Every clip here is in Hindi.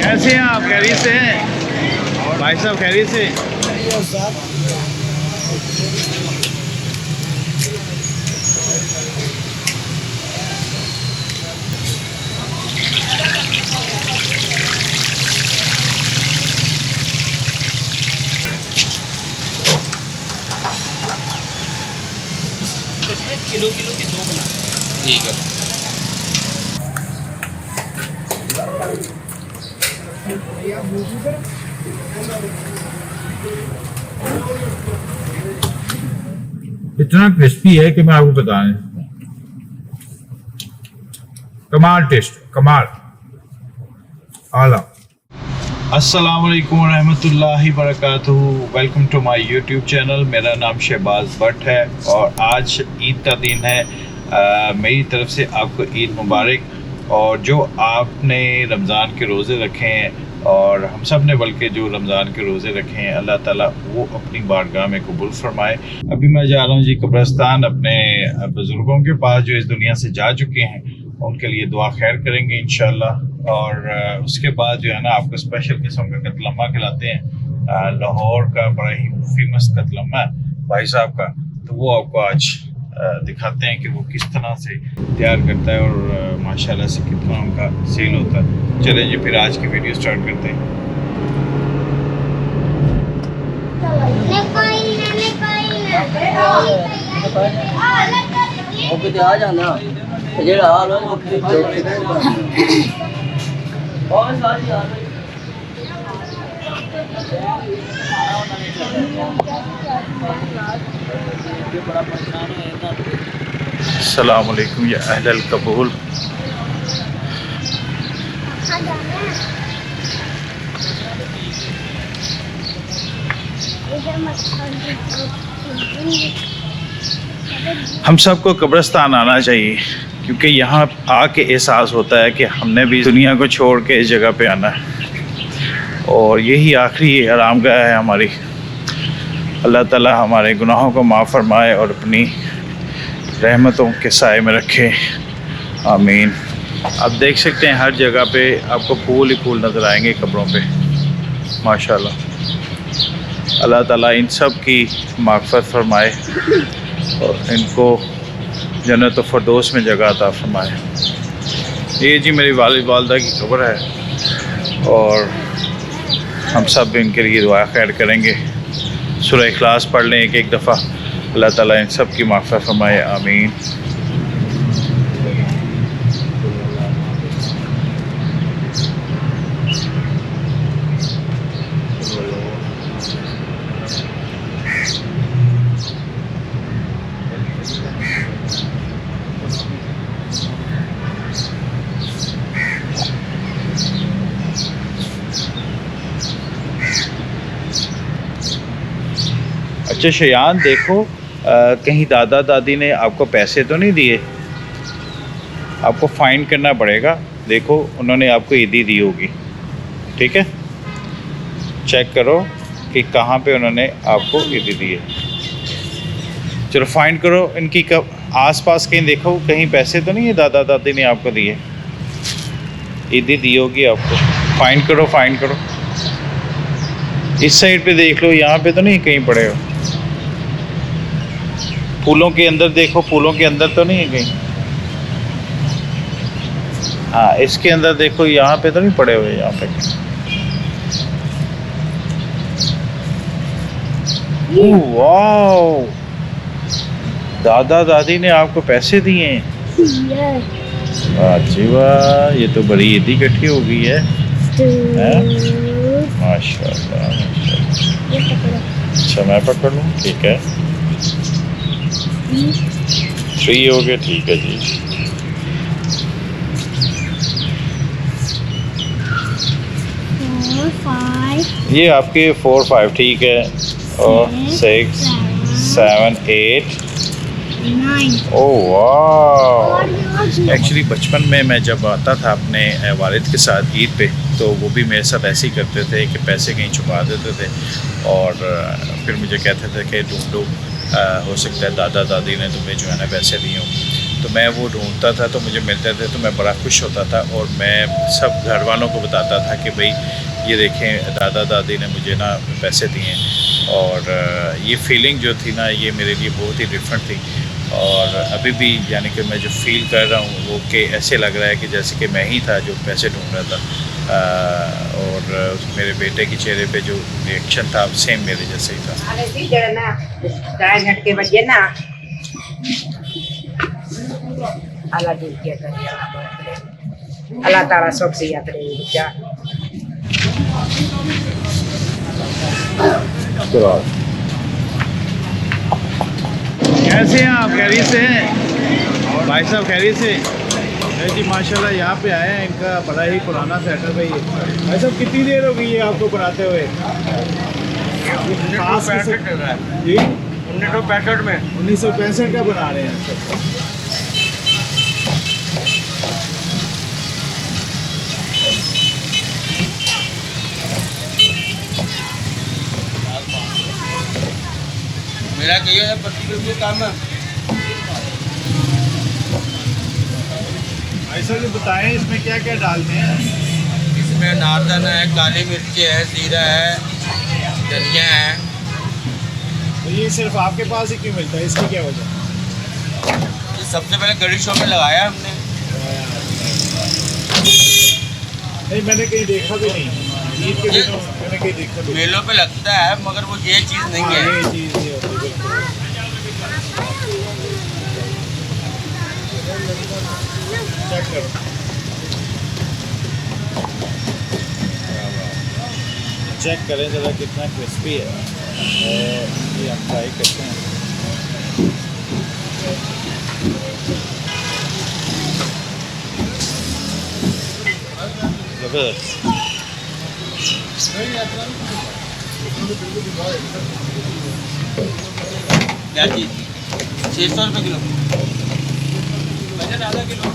कैसे हैं आप? खैरियत से हैं भाई साहब? खैरियत से? किलो किलो के 2 बना। ठीक है। इतना क्रिस्पी है कि मैं आपको बता नहीं सकता। कमाल टेस्ट, कमाल आला। अस्सलामुअलैकुम रहमतुल्लाहि बरकातुहू। Welcome to my YouTube channel. मेरा नाम शहबाज भट्ट है और आज ईद का दिन है। मेरी तरफ से आपको ईद मुबारक। और जो आपने रमज़ान के रोज़े रखे हैं और हम सब ने बल्कि जो रमज़ान के रोज़े रखे हैं, अल्लाह ताला वो अपनी बारगाह में कबूल फरमाए। अभी मैं जा रहा हूँ जी कब्रिस्तान, अपने बुज़ुर्गों के पास जो इस दुनिया से जा चुके हैं, उनके लिए दुआ खैर करेंगे इंशाल्लाह। और उसके बाद जो है ना, आपको स्पेशल किस्म का कतलम्मा खिलाते हैं। लाहौर का बड़ा ही फेमस कतलम्मा है भाई साहब का, तो वो आपको आज दिखाते हैं कि वो किस तरह से तैयार करता है और माशाल्लाह से कितना उनका सेल होता है। चलें जी, फिर आज की वीडियो स्टार्ट करते हैं। आ जाना जेड़ा हाल हो बहुत सारी हाल है। बड़ा परेशान है। अस्सलाम वालेकुम या अहलल कबूल। हम सबको कब्रिस्तान आना चाहिए, क्योंकि यहाँ आके एहसास होता है कि हमने भी दुनिया को छोड़ के इस जगह पे आना है और यही आखिरी आरामगाह है हमारी। अल्लाह ताला हमारे गुनाहों को माफ़ फरमाए और अपनी रहमतों के साए में रखे, आमीन। आप देख सकते हैं हर जगह पे आपको फूल ही फूल नज़र आएंगे कब्रों पे, माशाल्लाह। अल्लाह ताला इन सब की माग़फ़िरत फरमाए और इनको जन्नत फ़िरदौस में जगह अता फरमाए। ये जी मेरी वालिद वालदा की कब्र है और हम सब इनके लिए दुआ खैर करेंगे। सूरह इखलास पढ़ लें एक दफ़ा, अल्लाह ताला इन सब की माग़फ़िरत फरमाए, आमीन। अच्छा शयान, देखो कहीं दादा दादी ने आपको पैसे तो नहीं दिए? आपको फाइंड करना पड़ेगा। देखो उन्होंने आपको ईदी दी होगी, ठीक है? चेक करो कि कहाँ पे उन्होंने आपको ईदी दी है। चलो फाइंड करो इनकी आसपास कहीं देखो, कहीं पैसे तो नहीं है दादा दादी ने आपको दिए? ईदी दी होगी आपको। फाइंड करो, फाइंड करो। इस साइड पे देख लो, यहाँ पे तो नहीं कहीं पड़े हो। फूलों के अंदर देखो, फूलों के अंदर तो नहीं है कहीं। हाँ, इसके अंदर देखो, यहाँ पे तो नहीं पड़े हुए। यहाँ पे वाह, दादा दादी ने आपको पैसे दिए हैं। वाह जी वाह, ये तो बड़ी ईदी इकट्ठी हो गई है। माशाल्लाह। अच्छा मैं पकड़ लूँ? ठीक है, 3 हो गया, ठीक है जी। ये आपके 4 5 ठीक है, और 6 7 8 ओह वाह। एक्चुअली बचपन में मैं जब आता था अपने वालिद के साथ ईद पे, तो वो भी मेरे साथ ऐसे ही करते थे कि पैसे कहीं छुपा देते थे और फिर मुझे कहते थे कि ढूंढो, हो सकता है दादा दादी ने तुम्हें जो है ना पैसे दिए हों। तो मैं वो ढूंढता था तो मुझे मिलते थे, तो मैं बड़ा खुश होता था और मैं सब घर वालों को बताता था कि भाई ये देखें दादा दादी ने मुझे ना पैसे दिए। और ये फीलिंग जो थी ना ये मेरे लिए बहुत ही डिफरेंट थी। और अभी भी यानी कि मैं जो फील कर रहा हूँ वो कि ऐसे लग रहा है कि जैसे कि मैं ही था जो पैसे ढूंढ रहा था। और मेरे बेटे के चेहरे पे जो रिएक्शन था सेम मेरे जैसे ही था। अल्लाह ताला सब सिया करे बच्चा। कैसे हैं आप? खैरियत से हैं भाई साहब? खैरियत से है जी, माशाल्लाह यहाँ पे आए हैं। इनका बड़ा ही पुराना सेटअप है ये। भाई साहब कितनी देर हो गई है आपको बनाते हुए? 1965 जी 1965 में 1965 का बना रहे हैं। मेरा कहिए है 25 रुपये काम है। भाई साहब ये बताएं इसमें क्या क्या डालते हैं? इसमें नारदाना है, काली मिर्ची है, जीरा है, धनिया है। तो ये सिर्फ आपके पास ही क्यों मिलता है, इसकी क्या वजह? ये सबसे पहले गड़ी शो में लगाया हमने। नहीं मैंने कहीं देखा भी नहीं, ईद के दिनों मैंने कहीं देखा भी नहीं। मेलों पे लगता है मगर वो ये चीज़ नहीं है। ये चीज़ नहीं होती बिल्कुल। चेक करो, चेक करें ज़रा कितना क्रिस्पी है। और ये हम ट्राई करते हैं। ज़बरदस्त। क्या चीज़ 600 रुपये किलो, वजन आधा किलो।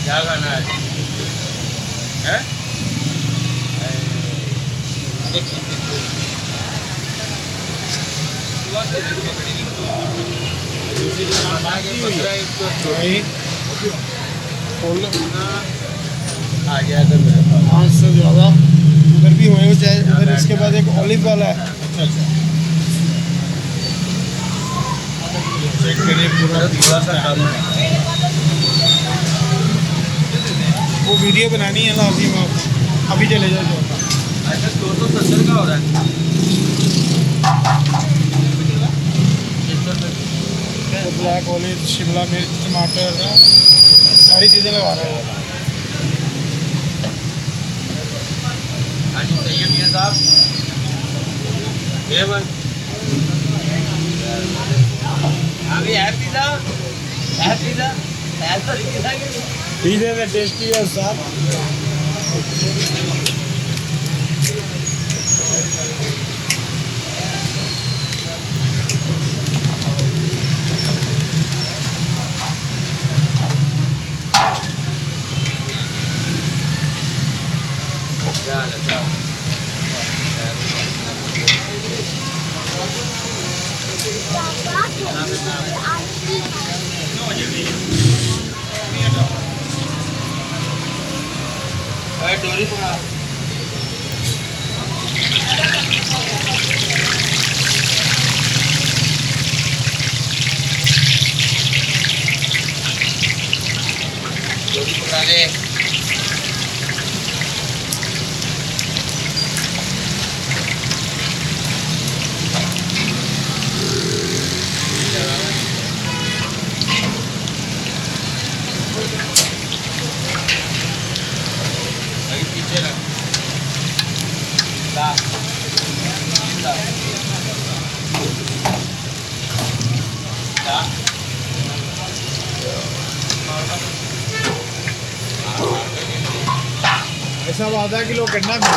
क्या खाना है? हैं? आ गया था मेरे पास 500 ज़्यादा उधर भी हुए चाहे उधर। इसके बाद एक ऑलिव वाला है। अच्छा चेक करिए पूरा। थोड़ा सा खा लो। वो वीडियो बनानी है लाजिम आप अभी चले जाओ जो। अच्छा 270 का हो रहा है। 600 रुपये। तो ब्लैक ऑलिव, शिमला मिर्च, टमाटर सारी चीज़ें लगा रहे हैं। हाँ जी सही है मियाँ साहब। ये बस अभी है पिज़्ज़ा, है पिज़्ज़ा, है तो पिज़्ज़ा के पिज़्ज़ा में टेस्टी है साहब। डोरी पकड़ा। डोरी पकड़ा ले। पीछे रख। ला। ला। ला। ऐसा आधा किलो करना भी।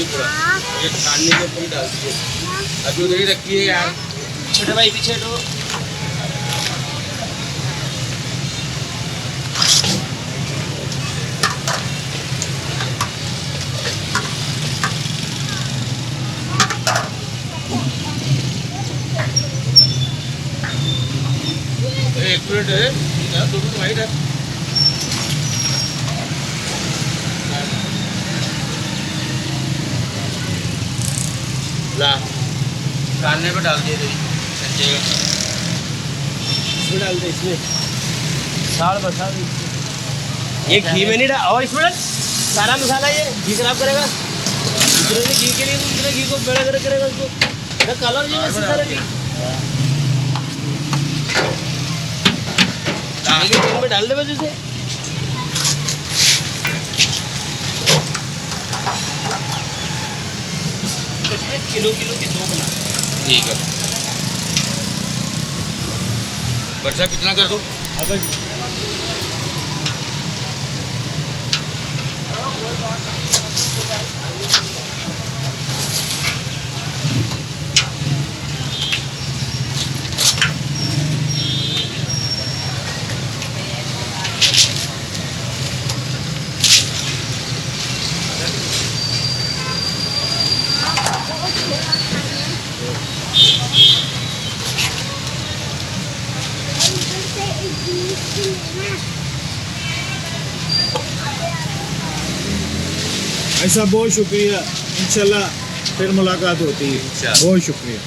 पूरा ये खाने के ऊपर डाल दिए। अभी उधर ही रखी है यार। छोटे भाई पीछे तो एक मिनट है, 2 मिनट वाइट है। ला डालने पे डाल दिए संजय इसमें डाल दे। इसमें साल बसा ये घी में नहीं डाल और इसमें डाल सारा मसाला। ये घी खराब करेगा। दूसरे से घी के लिए दूसरे घी को बड़ा करेगा उसको कलर जो है सारा घी में डाल दे वजह से। किलो के 2 बना। ठीक है। बच्चा कितना कर दो? ऐसा बहुत शुक्रिया, इंशाल्लाह फिर मुलाकात होती है। बहुत शुक्रिया।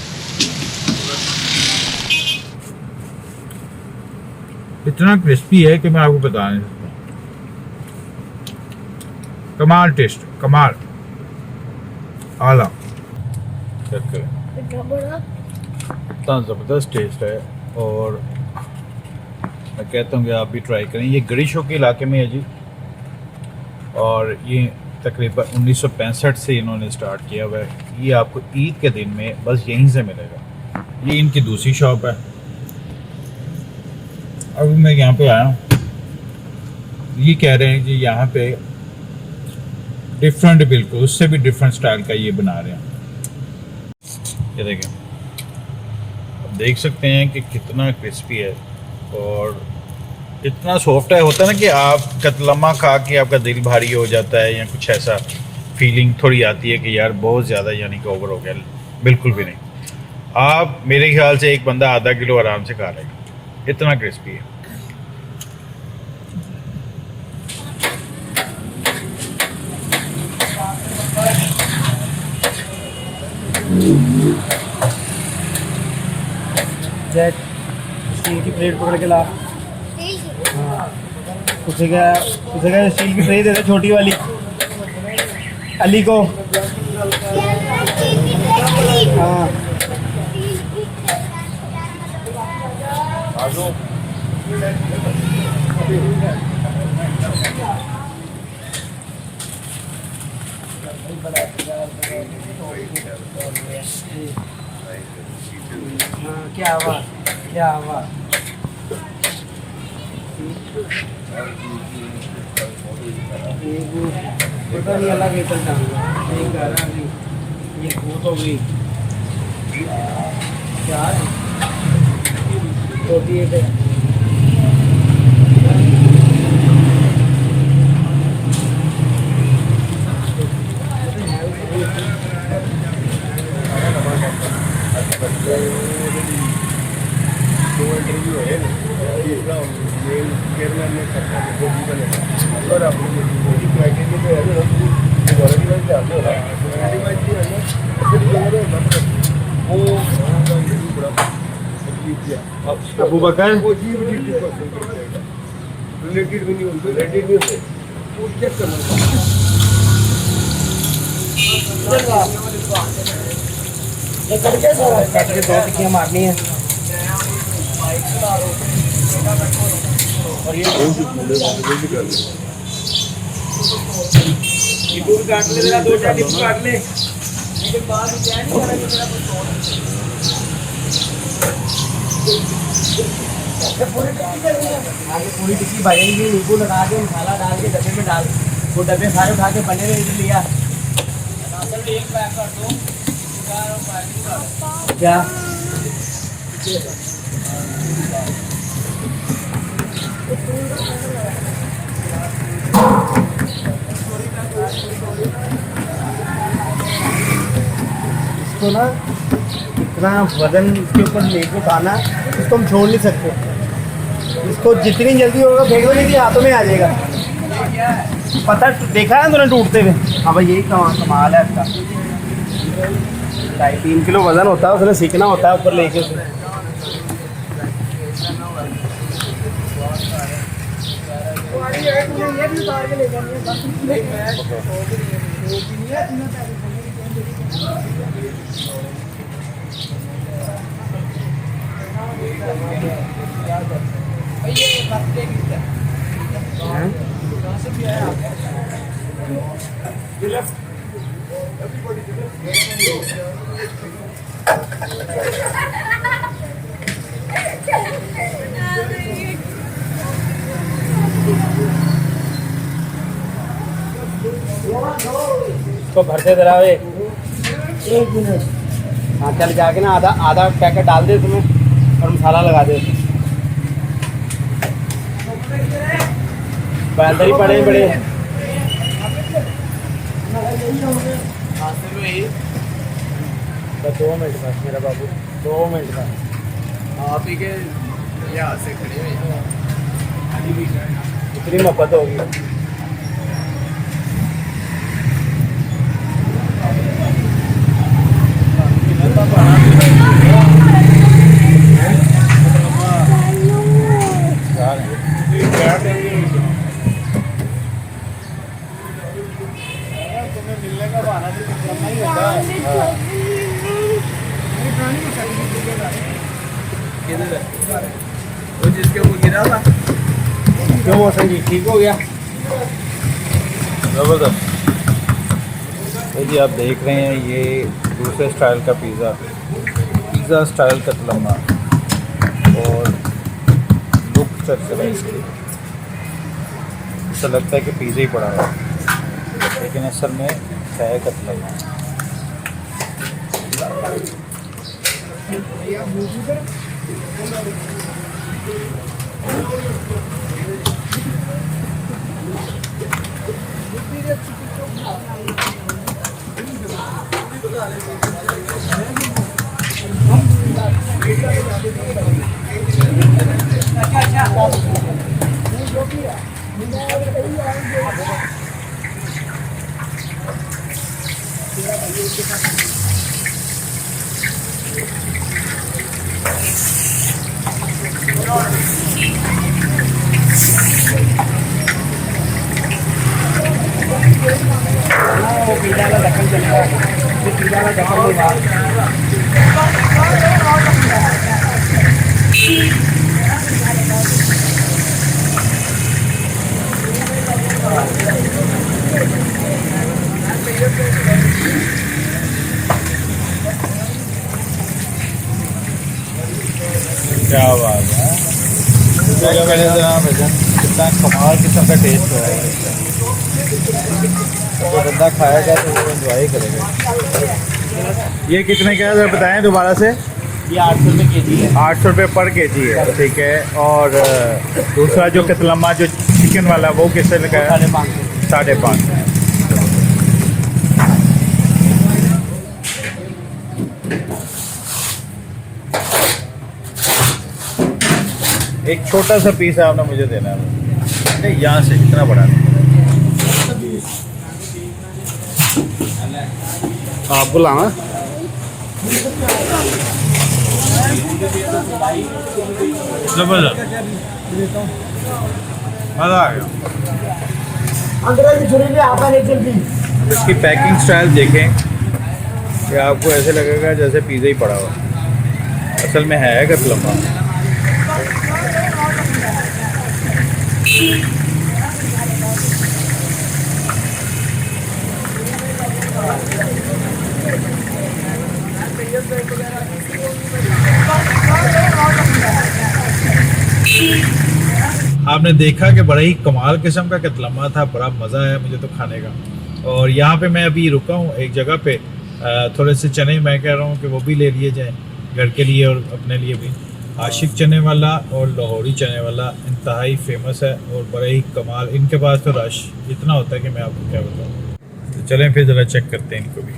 इतना क्रिस्पी है कि मैं आपको बता नहीं सकता। कमाल टेस्ट, कमाल आला। चेक करें, इतना ज़बरदस्त टेस्ट है। और मैं कहता हूँ कि आप भी ट्राई करें। ये गरीशों के इलाके में है जी, और ये तकरीबन 1965 से इन्होंने स्टार्ट किया हुआ है। ये आपको ईद के दिन में बस यहीं से मिलेगा। ये इनकी दूसरी शॉप है। अब मैं यहाँ पे आया हूँ, ये कह रहे हैं कि यहाँ पे डिफरेंट, बिल्कुल उससे भी डिफरेंट स्टाइल का ये बना रहे हैं। ये देखें, अब देख सकते हैं कि कितना क्रिस्पी है और इतना सॉफ्ट है। होता है ना कि आप कतलमा खा के आपका दिल भारी हो जाता है या कुछ ऐसा फीलिंग थोड़ी आती है कि यार बहुत ज़्यादा यानी कि ओवर हो गया। बिल्कुल भी नहीं। आप मेरे ख्याल से एक बंदा आधा किलो आराम से खा लेगा, इतना क्रिस्पी है। जैक स्टील की प्लेट पकड़ के ला। हाँ, उसे क्या स्टील की ट्रे दे दे छोटी वाली अली को। हाँ क्या हुआ, क्या हुआ? पता नहीं अलग वेतन डालूंगा नहीं कर रहा नहीं। ये भूत हो गई क्या होती है। अबू बकर कट के 2 टिक्कियां मारनी है। और ये काट ले, 2-4 काट ले। आगे पूरी टिक्की भरेंगे, नींबू लगा के मसाला डाल के डब्बे में डाल, वो डब्बे सारे उठा के बने हुए इधर लिया। क्या इसको ना इतना वजन इसके ऊपर लेके उठाना, इसको हम छोड़ नहीं सकते। इसको जितनी जल्दी होगा फेंक दो, नहीं हाथों में आ जाएगा। पता देखा है तुमने टूटते हुए? हाँ भाई, यही कमाल है इसका। 2.5-3 किलो वजन होता है, उसने सीखना होता है ऊपर लेके उसे। इसको भरते जरा, 1 मिनट। हाँ चल, जाके ना आधा पैकेट डाल दे तुम्हें और मसाला लगा दे। अंदर ही पड़े बड़े। बस 2 मिनट बस मेरा बाबू, 2 मिनट बस। आप ही के यहाँ से खड़े हुए, इतनी मोहब्बत होगी। वो जिसके ऊपर गिरा था क्यों मौसम जी ठीक हो गया? ज़बरदस्त। ये जी आप देख रहे हैं, ये दूसरे स्टाइल का पिज़्ज़ा स्टाइल कतलम्मा, और लुक चेक करें इसकी। ऐसा लगता है कि पिज़्ज़ा ही पड़ा है, लेकिन असल में है कतलम्मा। वो पिज़्ज़ा का ढक्कन चलेगा, पिज़्ज़ा का ढक्कन होगा। क्या बात है, कितना कमाल किस्म का टेस्ट हो रहा है। तो बंदा खाएगा तो वो एंजॉय करेगा। ये कितने का है बताएं दोबारा से? ये 800 रुपये केजी है। 800 रुपये पर केजी है, ठीक है। और दूसरा जो कतलम्मा जो चिकन वाला, वो किससे लगा है? 550। 550। एक छोटा सा पीस है, आपने मुझे देना है। नहीं, यहाँ से इतना बड़ा नहीं। आपको लाना जबरदस्त, मज़ा आ गया। इसकी पैकिंग स्टाइल देखें कि आपको ऐसे लगेगा जैसे पिज़्ज़ा ही पड़ा हुआ, असल में है कतलम्मा। आपने देखा कि बड़ा ही कमाल किस्म का कतलम्मा था, बड़ा मज़ा आया मुझे तो खाने का। और यहाँ पे मैं अभी रुका हूँ एक जगह पे, थोड़े से चने मैं कह रहा हूँ कि वो भी ले लिए जाएँ घर के लिए और अपने लिए भी। आशिक चने वाला और लाहौरी चने वाला इंतहाई फेमस है और बड़ा ही कमाल, इनके पास तो रश इतना होता है कि मैं आपको क्या बताऊँ। तो चलें फिर ज़रा चेक करते हैं इनको भी।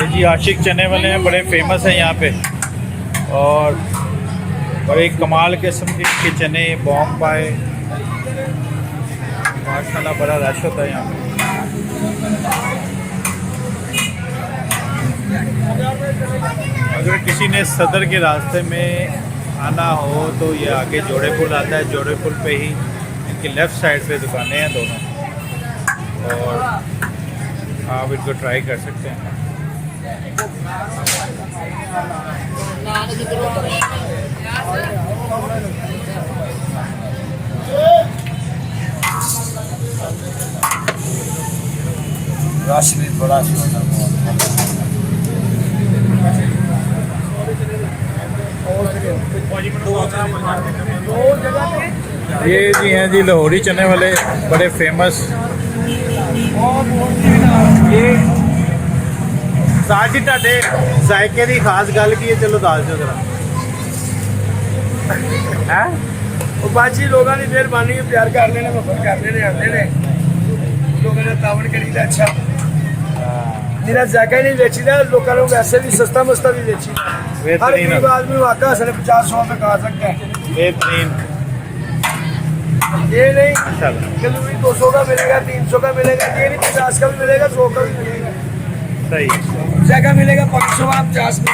जी आशिक चने वाले हैं, बड़े फेमस हैं यहाँ पे और बड़े कमाल किस्म के चने बॉम पाए, माशाल्लाह बड़ा रश होता है यहाँ पे। अगर किसी ने सदर के रास्ते में आना हो तो ये आगे जोड़े पुल आता है, जोड़े पुल पे ही इनकी लेफ़्ट साइड पे दुकानें हैं दोनों, और आप इनको ट्राई कर सकते हैं। रश भी बड़ा ये जी हैं जी लाहौरी चने वाले, बड़े फेमस। ये साजी ढाडे जायके की खास गल की है, चलो दस दो जरा है। और बाजी लोगों ने मेहरबानी प्यार कर लेने, मोहब्बत कर लेने, आते ने लोगों ने तावन करी अच्छा मेरा जायका ही नहीं बेचीदा, लोगों को वैसे भी सस्ता मस्ता भी बेचीदा। हर गरीब आदमी वाकई असले 50-100 में खा सकता है। बेहतरीन, ये नहीं कभी 200 का मिलेगा, 300 का मिलेगा, ये नहीं 50 का भी मिलेगा, 100 का भी मिलेगा। सही जगह मिलेगा 500 आप 50 में,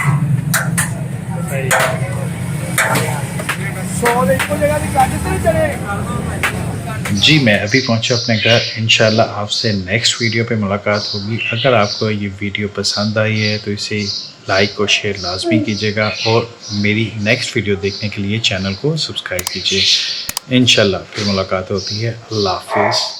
सही। 100 में इसको जगह भी काटे तो नहीं चले। जी मैं अभी पहुंचा अपने घर, इंशाल्लाह आपसे नेक्स्ट वीडियो पे मुलाकात होगी। अगर आपको ये वीडियो पसंद आई है तो इसे लाइक और शेयर लाजमी कीजिएगा और मेरी नेक्स्ट वीडियो देखने के लिए चैनल को सब्सक्राइब कीजिए। इंशाल्लाह फिर मुलाकात होती है। अल्लाह हाफिज़।